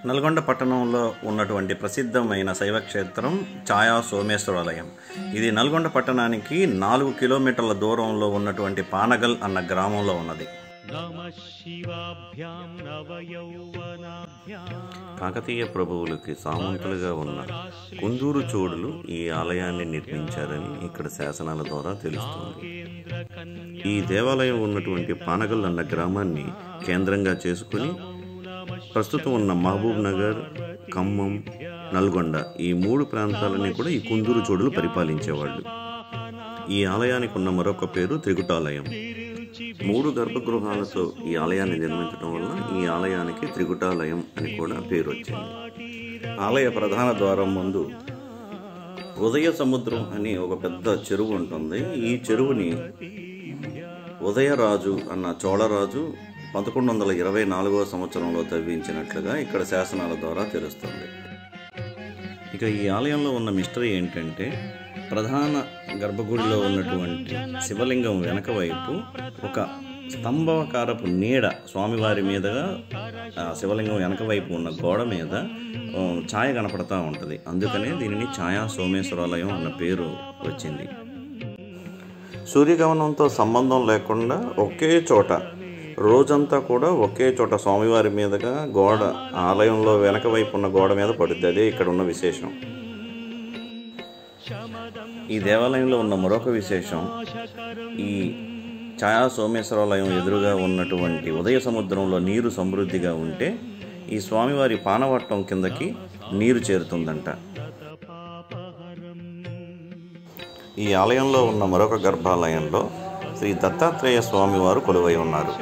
నల్గొండ పట్టణంలో ఉన్నటువంటి ప్రసిద్ధమైన శైవ క్షేత్రం ఛాయా సోమేశ్వరాలయం. ఇది నల్గొండ పట్టణానికి 4 కిలోమీటర్ల దూరంలో ఉన్నటువంటి పానగల్ అన్న గ్రామంలో ఉన్నది. కాకతీయ ప్రభువులకి సామంతులుగా ఉన్న కుందూరు చోడులు ఈ ఆలయాన్ని నిర్మించారని ఇక్కడ శాసనాల ద్వారా తెలుస్తుంది. ఈ దేవాలయం ఉన్నటువంటి పానగల్ అన్న గ్రామాన్ని కేంద్రంగా చేసుకుని ప్రస్తుతం ఉన్న మహబూబ్ నగర్, ఖమ్మం, నల్గొండ ఈ 3 ప్రాంతాలని కూడా ఈ కుందూరు చోడులు పరిపాలించేవాళ్ళు. ఈ ఆలయానికి ఉన్న మరొక పేరు త్రిగుటాలయం. 3 గర్భగృహాలతో ఈ ఆలయాన్ని నిర్మించడం వల్ల ఈ ఆలయానికి త్రిగుటాలయం అని కూడా పేరు వచ్చింది. ఆలయ ప్రధాన ద్వారం ముందు ఉదయ సముద్రం అని ఒక పెద్ద చెరువు ఉంటుంది. ఈ చెరువుని ఉదయరాజు అన్న చోళరాజు 1124వ సంవత్సరంలో తవ్వించినట్లుగా ఇక్కడ శాసనాల ద్వారా తెలుస్తుంది. ఇక ఈ ఆలయంలో ఉన్న మిస్టరీ ఏంటంటే, ప్రధాన గర్భగుడిలో ఉన్నటువంటి శివలింగం వెనక వైపు ఒక స్తంభాకారపు నీడ స్వామివారి మీదుగా శివలింగం వెనక వైపు ఉన్న గోడ మీద ఛాయ కనపడతా ఉంటుంది. అందుకనే దీనిని ఛాయా సోమేశ్వరాలయం అన్న పేరు వచ్చింది. సూర్యగమనంతో సంబంధం లేకుండా ఒకే చోట రోజంతా కూడా ఒకే చోట స్వామివారి మీదుగా గోడ ఆలయంలో వెనక వైపు ఉన్న గోడ మీద పడుద్ది. అదే ఇక్కడ ఉన్న విశేషం. ఈ దేవాలయంలో ఉన్న మరొక విశేషం, ఈ ఛాయా సోమేశ్వరాలయం ఎదురుగా ఉన్నటువంటి ఉదయ సముద్రంలో నీరు సమృద్ధిగా ఉంటే ఈ స్వామివారి పానవట్టం కిందకి నీరు చేరుతుందంట. ఈ ఆలయంలో ఉన్న మరొక గర్భాలయంలో శ్రీ దత్తాత్రేయ స్వామివారు కొలువై ఉన్నారు.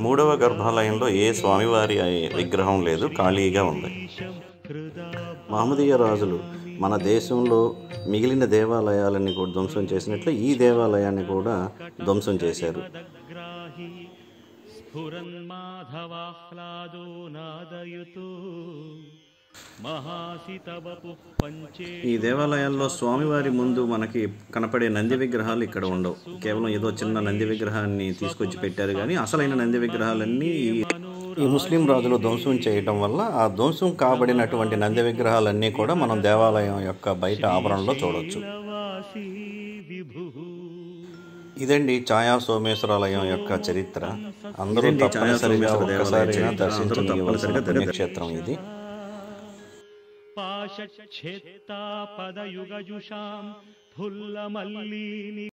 మూడవ గర్భాలయంలో ఏ స్వామివారి విగ్రహం లేదు, ఖాళీగా ఉంది. మహమ్మదీయ రాజులు మన దేశంలో మిగిలిన దేవాలయాలని కూడా ధ్వంసం చేసినట్లు ఈ దేవాలయాన్ని కూడా ధ్వంసం చేశారు. ఈ దేవాలయాల్లో స్వామివారి ముందు మనకి కనపడే నంది విగ్రహాలు ఇక్కడ ఉండవు. కేవలం ఏదో చిన్న నంది విగ్రహాన్ని తీసుకొచ్చి పెట్టారు, కానీ అసలైన నంది విగ్రహాలన్నీ ఈ ముస్లిం రాజులు ధ్వంసం చేయటం వల్ల ఆ ధ్వంసం కాబడినటువంటి నంది విగ్రహాలన్నీ కూడా మనం దేవాలయం యొక్క బయట ఆవరణలో చూడవచ్చు. ఇదండి ఛాయా సోమేశ్వరాలయం యొక్క చరిత్ర. అందరూ తప్పనిసరిగా ఒకసారి దర్శించవలసిన పుణ్యక్షేత్రం ఇది. పాశచ్ఛేత్తా పదయుగజుషాం ఫుల్లమల్లీని